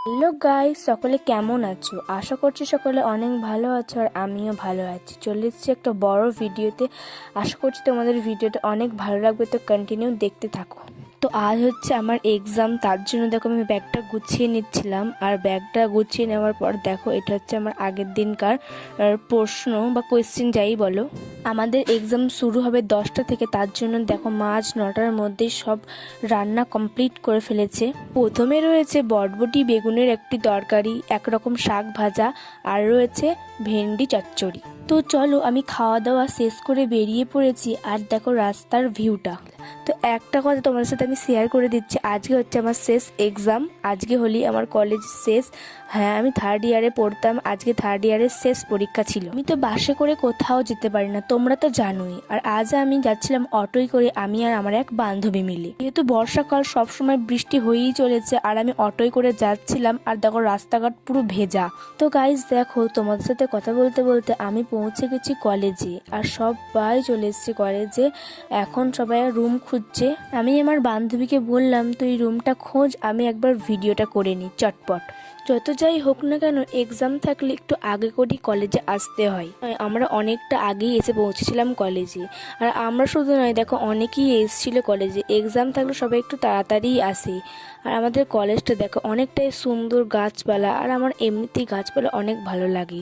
Hello guys, সকলে কেমন আছো? আশা করছি সকলে অনেক ভালো আছো আর আমিও ভালো আছি। চলে এসেছি একটা বড় ভিডিওতে। আশা করছি তোমাদের ভিডিওটা অনেক ভালো লাগবে, তো কন্টিনিউ দেখতে থাকো। তো আজ হচ্ছে আমার এক্সাম, তার জন্য দেখো আমি ব্যাগটা গুছিয়ে নিচ্ছিলাম। আর ব্যাগটা গুছিয়ে নেওয়ার পর দেখো এটা হচ্ছে আমার আগের দিনকার প্রশ্ন বা কোয়েশ্চেন যাই বলো। আমাদের এক্সাম শুরু হবে 10টা থেকে, তার জন্য দেখো মা আজ 9টার মধ্যেই সব রান্না কমপ্লিট করে ফেলেছে। প্রথমে রয়েছে বরবটি বেগুনের একটি তরকারি, একরকম শাক ভাজা, আর রয়েছে ভেন্ডি চচ্চড়ি। তো চলো, আমি খাওয়া দাওয়া শেষ করে বেরিয়ে পড়েছি। আর দেখো রাস্তার ভিউটা। তো একটা কথা তোমাদের সাথে আমি শেয়ার করে দিচ্ছি, আজকে হচ্ছে আমার শেষ এক্সাম। আজকে হলেই আমার কলেজ শেষ। হ্যাঁ, আমি 3rd ইয়ারে পড়তাম, আজকে 3rd ইয়ারের শেষ পরীক্ষা ছিল। আমি তো বাসে করে কোথাও যেতে পারি না, তোমরা তো জানোই। আর আজ আমি যাচ্ছিলাম অটোয় করে, আমি আর আমার এক বান্ধবী মিলে। যেহেতু বর্ষাকাল, সবসময় বৃষ্টি হয়েই চলেছে, আর আমি অটোয় করে যাচ্ছিলাম। আর দেখো রাস্তাঘাট পুরো ভেজা। তো গাইজ দেখো, তোমাদের সাথে কথা বলতে বলতে আমি পৌঁছে গেছি কলেজে। আর সবাই চলে এসেছে কলেজে, এখন সবাই রুম খুঁজছে। আমি আমার বান্ধবীকে বললাম, তুই রুমটা খোঁজ, আমি একবার ভিডিওটা করে নিই চটপট। যত যাই হোক না কেন, এক্সাম থাকলে একটু আগে করেই কলেজে আসতে হয়। আমরা অনেকটা আগেই এসে পৌঁছেছিলাম কলেজে। আর আমরা শুধু নয়, দেখো অনেকেই এসেছিল কলেজে। এক্সাম থাকলে সবাই একটু তাড়াতাড়িই আসে। আর আমাদের কলেজটা দেখো অনেকটাই সুন্দর, গাছপালা। আর আমার এমনিতেই গাছপালা অনেক ভালো লাগে।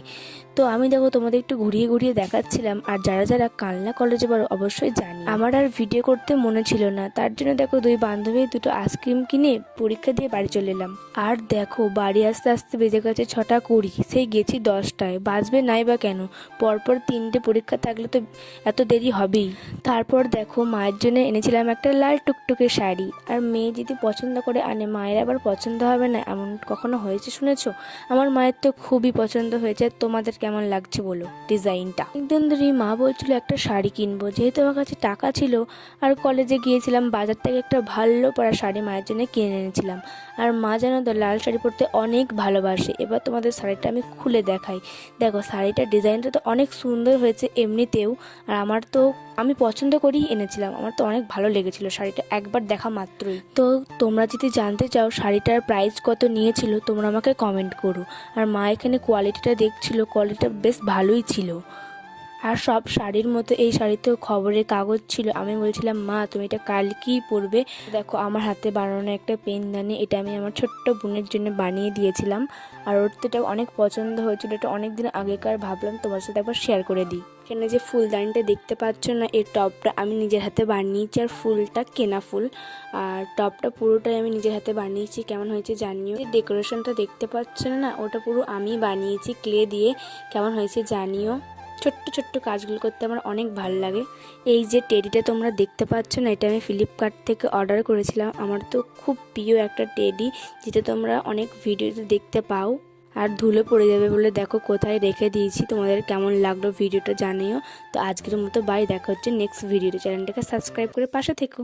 তো আমি দেখো তোমাদের একটু ঘুরিয়ে ঘুরিয়ে দেখাচ্ছিলাম। আর যারা যারা কালনা কলেজে পড়ো অবশ্যই জানি। আমার আর ভিডিও করতে মনে ছিল না, তার জন্য দেখো দুই বান্ধবী দুটো আইসক্রিম কিনে পরীক্ষা দিয়ে বাড়ি চলে এলাম। আর দেখো বাড়ি আসতে আসতে বেজে গেছে 6টা 20। সেই গেছি 10টায়, বাজবে নাই বা কেন, পরপর 3টে পরীক্ষা থাকলে তো এত দেরি হবেই। তারপর দেখো মায়ের জন্য এনেছিলাম একটা লাল টুকটুকে শাড়ি। আর মেয়ে যদি পছন্দ করে আনে, মায়ের আবার পছন্দ হবে না এমন কখনো হয়েছে শুনেছো? আমার মায়ের তো খুবই পছন্দ হয়েছে। তোমাদের কেমন লাগছে বলো ডিজাইনটা? একদিন ধরে মা বলছিল একটা শাড়ি কিনবো, যেহেতু আমার কাছে টাকা ছিল। আর কলেজে গিয়েছিলাম, বাজার থেকে একটা ভালো পরা শাড়ি মায়ের জন্য কিনে এনেছিলাম। আর মা জানো তো লাল শাড়ি পরতে অনেক ভালোবাসে। এবার তোমাদের শাড়িটা আমি খুলে দেখাই। দেখো শাড়িটার ডিজাইনটা তো অনেক সুন্দর হয়েছে এমনিতেও। আর আমি পছন্দ করেই এনেছিলাম, আমার তো অনেক ভালো লেগেছিল শাড়িটা একবার দেখা মাত্রই। তো তোমরা যদি জানতে চাও শাড়িটার প্রাইস কত নিয়েছিল, তোমরা আমাকে কমেন্ট করো। আর মা এখানে কোয়ালিটিটা দেখছিল, কোয়ালিটিটা বেশ ভালোই ছিল। আর সব শাড়ির মতো এই শাড়িতেও খবরের কাগজ ছিল। আমি বলছিলাম, মা তুমি এটা কালকেই পরবে। দেখো আমার হাতে বানানো একটা পেনদানি, এটা আমি আমার ছোট্ট বোনের জন্য বানিয়ে দিয়েছিলাম। আর ওর তো এটা অনেক পছন্দ হয়েছিল, এটা অনেক দিন আগেকার, ভাবলাম তোমার সাথে একবার শেয়ার করে দিই। এখানে যে ফুলদানিটা দেখতে পাচ্ছ না, এই টপটা আমি নিজের হাতে বানিয়েছি। আর ফুলটা কেনা ফুল। আর টপটা পুরোটাই আমি নিজের হাতে বানিয়েছি। কেমন হয়েছে জানিও। এই ডেকোরেশনটা দেখতে পাচ্ছ না, ওটা পুরো আমি বানিয়েছি ক্লে দিয়ে। কেমন হয়েছে জানিও। ছোট্ট ছোট্ট কাজগুলো করতে আমার অনেক ভালো লাগে। এই যে টেডিটা তোমরা দেখতে পাচ্ছ না, এটা আমি ফ্লিপকার্ট থেকে অর্ডার করেছিলাম। আমার তো খুব প্রিয় একটা টেডি, যেটা তোমরা অনেক ভিডিওতে দেখতে পাও। আর ধুলো পড়ে যাবে বলে দেখো কোথায় রেখে দিয়েছি। তোমাদের কেমন লাগলো ভিডিওটা জানিও। তো আজকের মতো বাই, দেখা হচ্ছে নেক্সট ভিডিওতে। চ্যানেলটাকে সাবস্ক্রাইব করে পাশে থেকো।